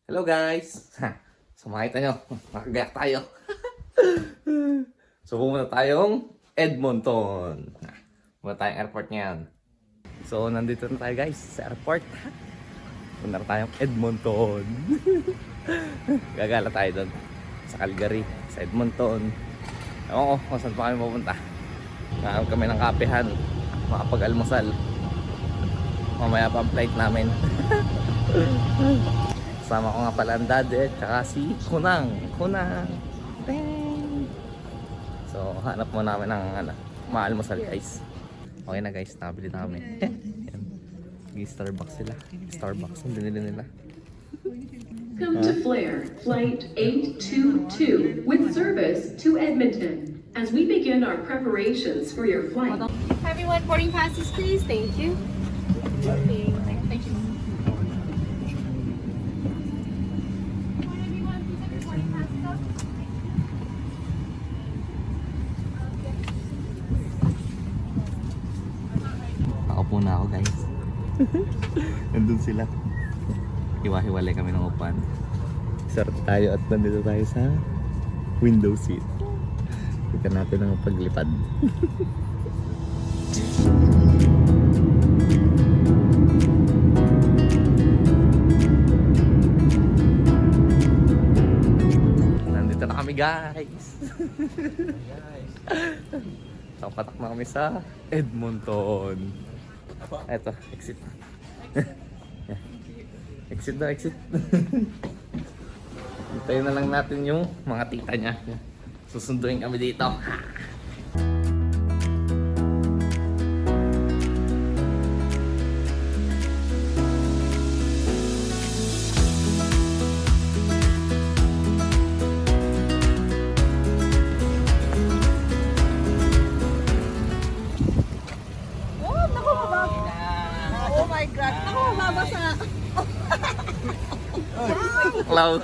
Hello guys! So makita nyo, makagayak tayo. So pumunta tayong Edmonton. Pumunta tayong airport ngayon. So nandito na tayo guys sa airport. Pumunta na tayong Edmonton. Gagala tayo doon sa Calgary, sa Edmonton. Ewan ko kung saan pa kami pupunta. Nakaroon kami ng kapehan, makapag-almusal. Mamaya pa ang flight namin. Kasama ko nga pala ang daddy at saka si Kunang. Ding! So hanap mo namin ng maalmusal guys. Okay na guys, nabili na kami. Starbucks sila. Starbucks ang binili nila. Welcome to Flair, Flight 822, with service to Edmonton. As we begin our preparations for your flight. Everyone, boarding passes, please. Thank you. Thank you. Nakaupo na ako guys. Nandun sila. Hiwa-hiwalay kami ng upan. Swerte tayo at nandito tayo sa window seat. Tignan natin ang paglipad. Nandito na kami guys. So, patak na kami sa Edmonton. Eto, exit. Exit na, exit. Hintayin na lang natin yung mga tita niya. Susunduin kami dito. Oh my God! Ako, mabasa! Hello.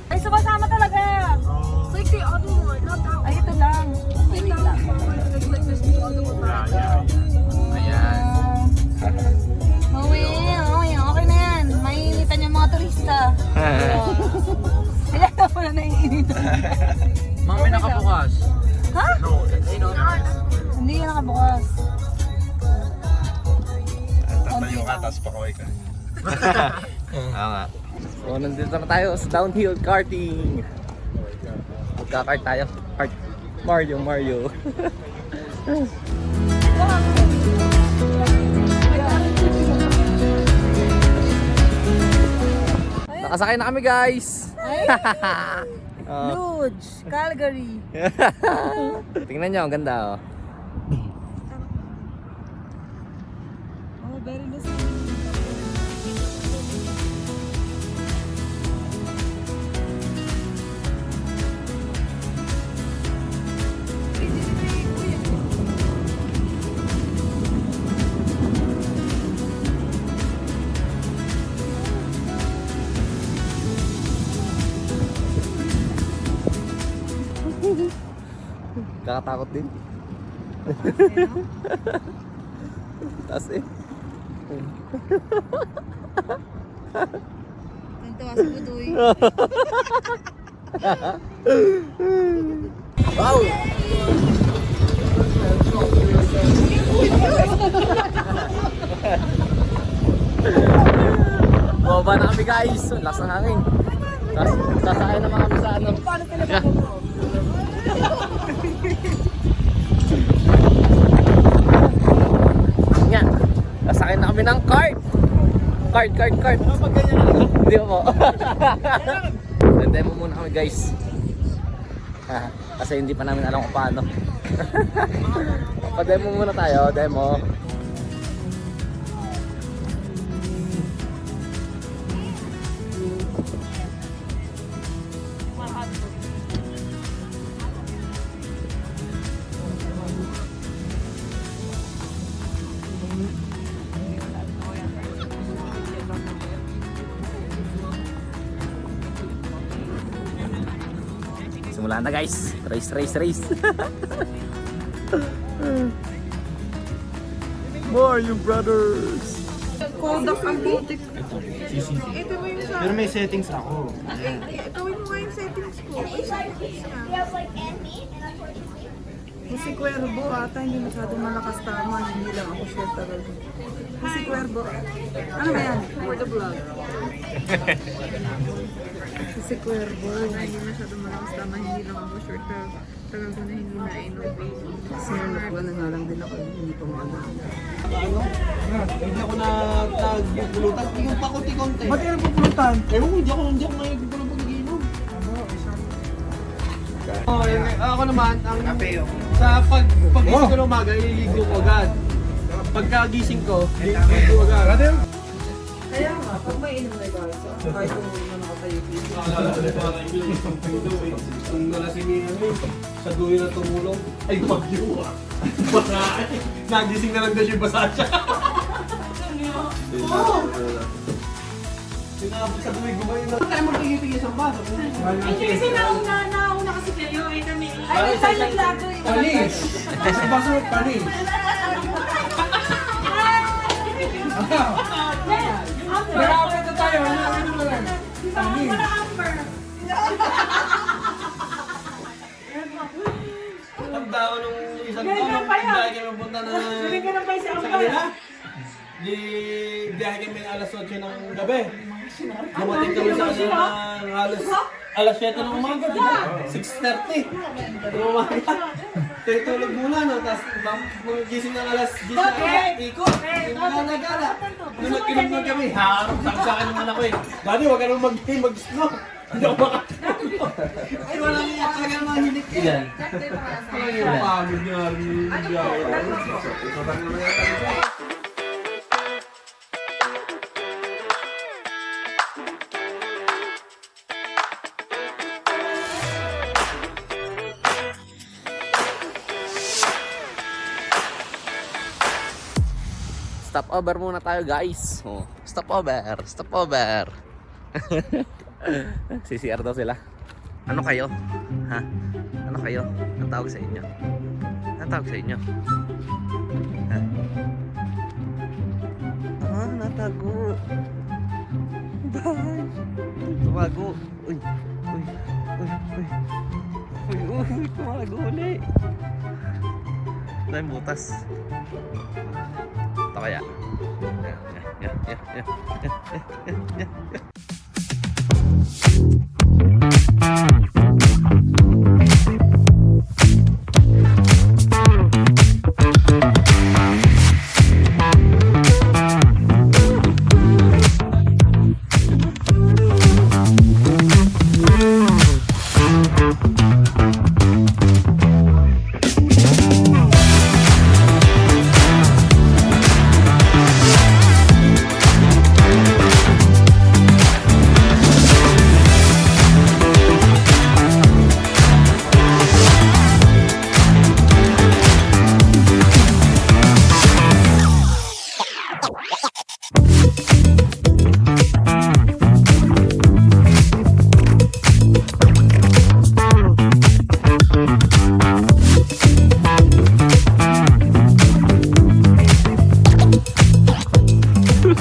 Ay, sumasama talaga! It's like the other one, not that one. Ay, ito lang. Wait lang. Like this, the other one. Ayan. Okay na yan. Mainitan yung mga turista. Kaya na pala naiinitan. Mami nakabukas. Ha? No, Hindi yan nakabukas. tatayo ka, tapos pakaway ka. Oo nga. So nandito na tayo sa downhill karting. Magka-kart tayo. Kart. Mario. Nakasakay na kami guys. Luge, Calgary. Tingnan nyo, ang ganda oh. Oh, very nice. Kakatakot din. Taas eh. Ganito si Budoy. Wow! Baba na kami guys. Lakas ng hangin. Sasakay naman kami sa ano. Nga. Sasakay na kami ng cart. Cart. Hindi mo. Demo muna kami guys. Kasi hindi pa namin alam kung paano. Pa-demo muna tayo, demo. Simulan na guys. Race. Mario Brothers. Kodak ang putik. CCTV. Ito mo yung sa... Pero may settings ako. Ito mo nga yung settings ko. Ay, settings nga. Si Cuervo ata, hindi masyadong malakas tama. Hindi lang ako sure talaga. Si Cuervo. Ano ba yan? For the vlog. Si Cuervo. Hindi masyadong malakas tama. Hindi lang ako sure talaga ko na hindi na-innovate. Sinunod ko na nga lang din ako. Hindi pa maano. Hindi ako nagpupulutan. Yung pakunti-kunti. Ba't yung pupulutan? Ewan ko, hindi ako nagpupulutan pag nagiinom. Ako naman, sa pag-gising ko ng umaga, ililigo ko agad. Pagkagising ko, ililigo ko agad. Kaya nga, pag may inom na guys, kahit kung hindi mo nakatayo dito. Kung nalasing sa dulo na tumulong, ay magyo ah. Nagising na lang daw siya basa siya. Sa dulo gumayon na. Tayo magpigil-pigil sa baso. Kasi nauna kasi kayo, eh kami. Ay, tayo naglago eh. Panis! Sa baso mo, panis! Nag-aaway na tayo, nag-aaway na lang. Panis! Ang daw nung isang taon, biyahe kami punta na sa kanila. Di biyahe kami alas 8 ng gabi. Dumating kami sa kanila ng alas 7 ng umaga, di ba? 6:30 ng umaga. Tayo tulog muna, no? Tapos gising ng alas 10 na ikot. Gala-gala. Nung nagkinom kami, harap sa akin ng anak ko eh. Daddy, huwag ka nang mag-snow. Hindi ako makatulog. Ay, walang iyak talaga ng mga hilik eh. Ilan? Walang yung pagod niya. Stop over muna tayo guys. Oh, stop over, stop over. CCR daw sila. Ano kayo? Ha? Ano kayo? Ang tawag sa inyo? Ang tawag sa inyo? Ha? Ah, natago. Bye. Tumago. Uy. Uy. Uy. Uy. Uy. Uy. Tumago ulit. Dahil butas. Ito kaya.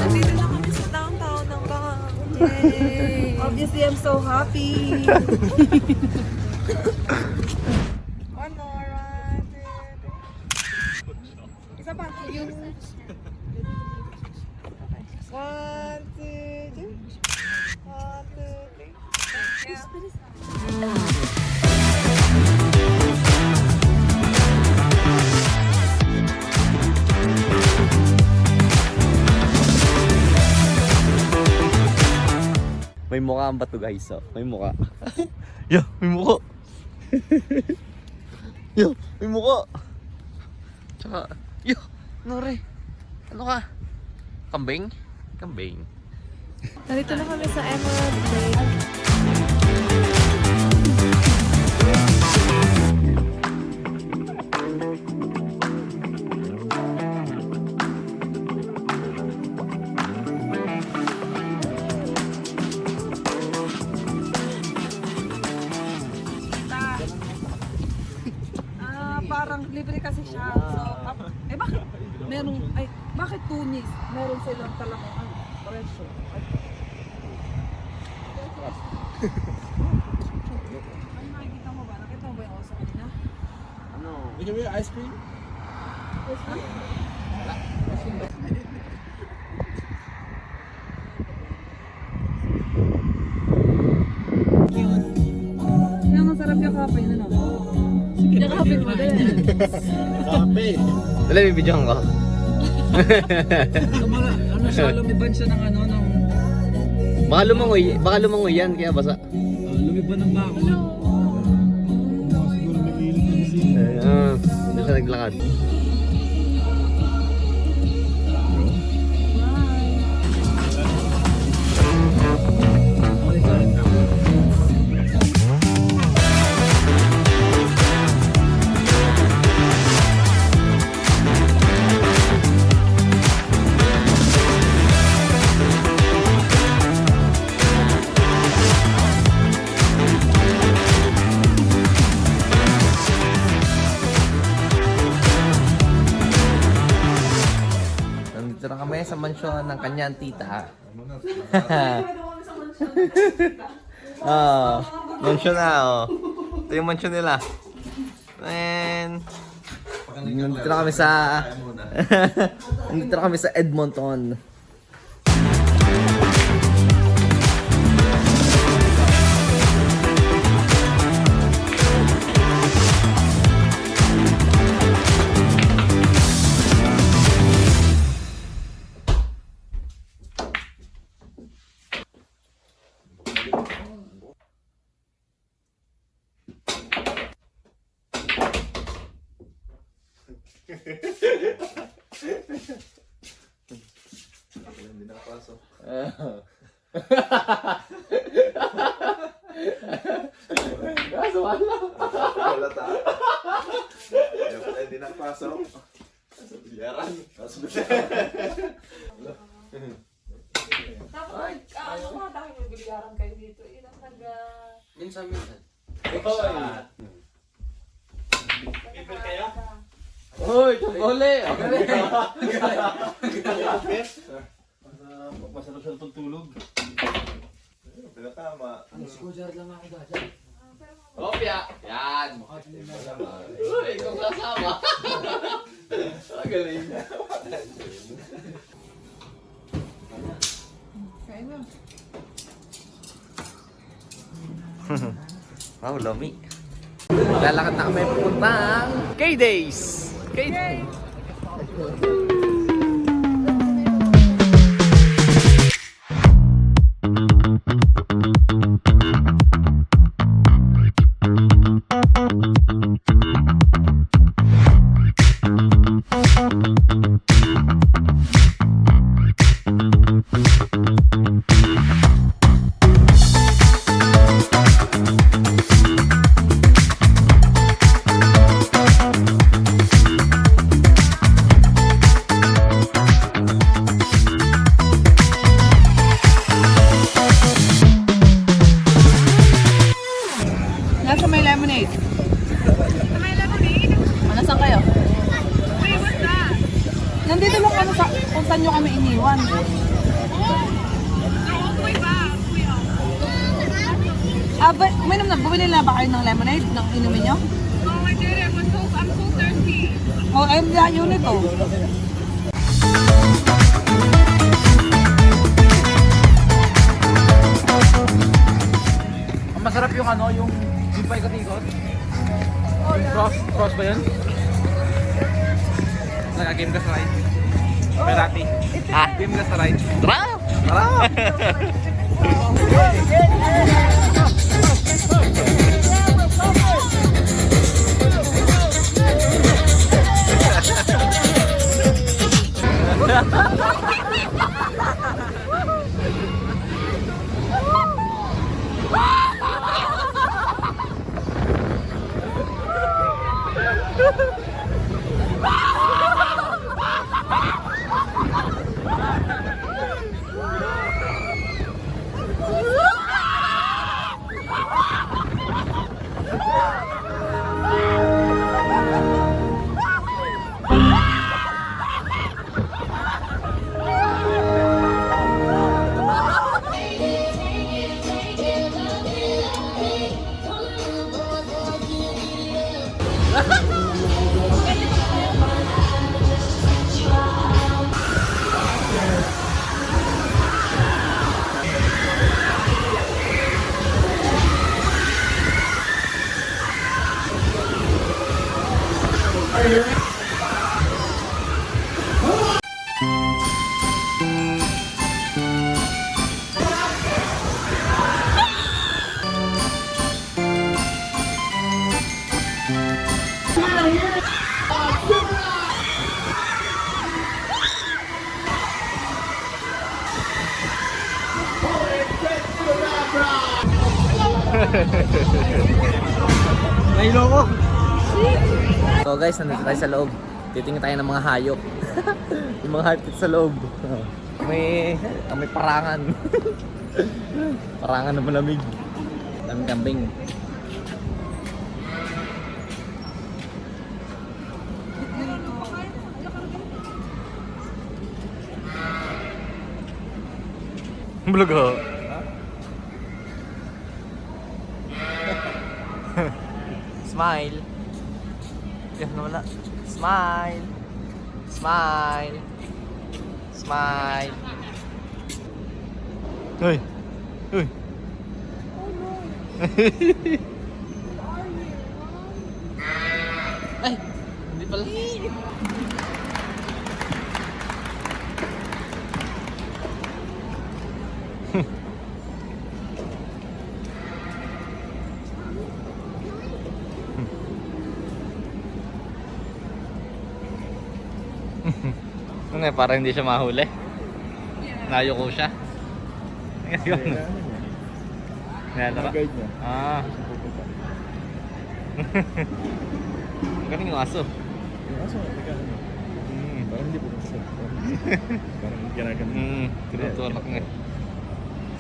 Nandito na kami sa downtown ng Bangkok. Yay! Obviously, I'm so happy. One more, one, two, three. Isa pa. Yung... One, two, three. One, two, three. May mukha ang bato guys, oh. May mukha. Yo, may mukha. Yo, may mukha. Tsaka, yo, Nore. Ano ka? Kambing? Kambing. Nandito na kami sa Emerald Lake. Parang libre kasi siya. So, bakit? Bakit tunis? Meron silang talagang presyo. Ano nakikita mo ba? Nakita mo ba yung oso kanina? Bigyan mo yung ice cream? Kaya masarap yung kape na no? Yung kape mo din. Kape. Dali, may video ko. Ano siya, lumiban siya ng ano, ng Baka lumangoy yan, kaya basa. lumiban ng bako. Siguro may ilig na siya. Doon siya naglakad. Nandito na kami sa mansyon ng kanyang tita. Mansyon na oh. Ito yung mansyon nila. And nandito na kami sa nandito na kami sa Edmonton. Hindi nakapasok. Wala ta. Kaya pala hindi nakapasok. Sa bilyaran. Sa bilyaran. Tapos, ano nga, dahil may bilyaran kayo dito. Ilang Minsan. Ipil kaya? Hoy, tumbole! Masarap siya tutulog. Pinatama. Kopya! Yan! Uy, kung kasama! Magaling! Kain mo. Wow, lami. Lalakad na kami pupuntang K-Days! K-Days! Nasa may lemonade. May lemonade? Nasaan kayo? Wait, what's that? Nandito lang kami sa kung saan nyo kami iniwan. Uminom na, bumili na ba kayo ng lemonade? Nang inumin nyo? Oh, I did it. I'm so thirsty. Oh, ayun na yun ito. Ang masarap yung ano, yung di pa ikot-ikot. Cross ba yun? Naka-game ka sa ride. Perati. Game ka sa ride. Tara! Tara! Nailoko. So guys, nandito tayo sa loob. Titingin tayo ng mga hayop. Yung mga hayop dito sa loob. May parangan. Parangan na malamig. Daming kambing. Bulog ho. Smile. Yan na wala. Smile. Smile. Smile. Uy. Uy. Ay, hindi pala. Ano eh, parang hindi siya mahuli. Layo ko siya. Ngayon. Ngayon ba? Guide niya. Ah. Galing yung aso. Yung aso, teka ano. Parang hindi po kasi. Parang ginagano. Tinutulak nga.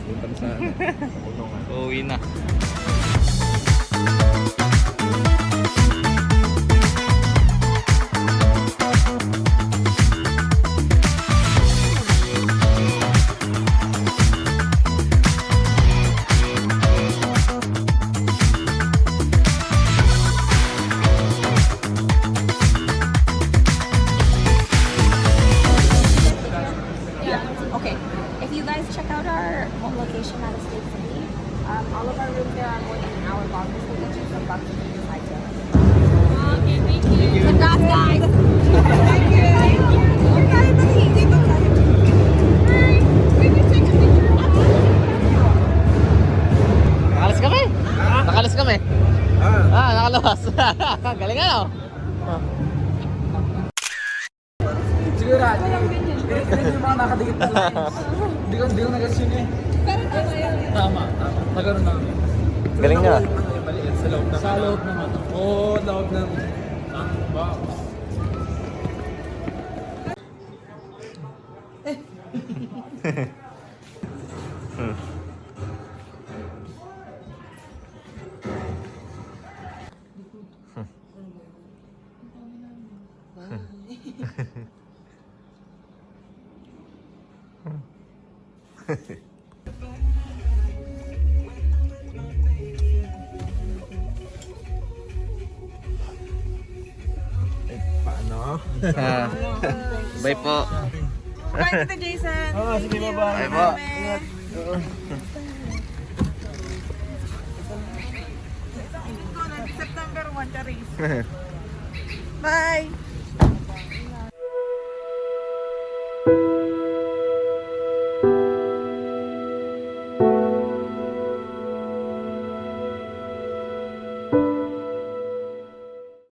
Punta na sa kulungan. Uuwi na. Okay, if you guys check out our home location at Estate City, all of our rooms there are more than an hour long. This will get you some bucks inside there. Okay, thank you. Good job, guys! Thank you! Thank you! Okay, dito tayo. Nakalis kami! Nakalis kami! Nakalabas! Galing ano? Siguro, hindi yung mga nakadikit na lines. Hindi ko nag-assume eh. Tama. Nagkaroon na. Galing nga. Maliit sa loob ng... Sa loob ng ano? Oo, loob ng... Box. Bye po. Bye, Tito Jason. Oo, sige, bye-bye. Bye po. September 1, Charis. Bye!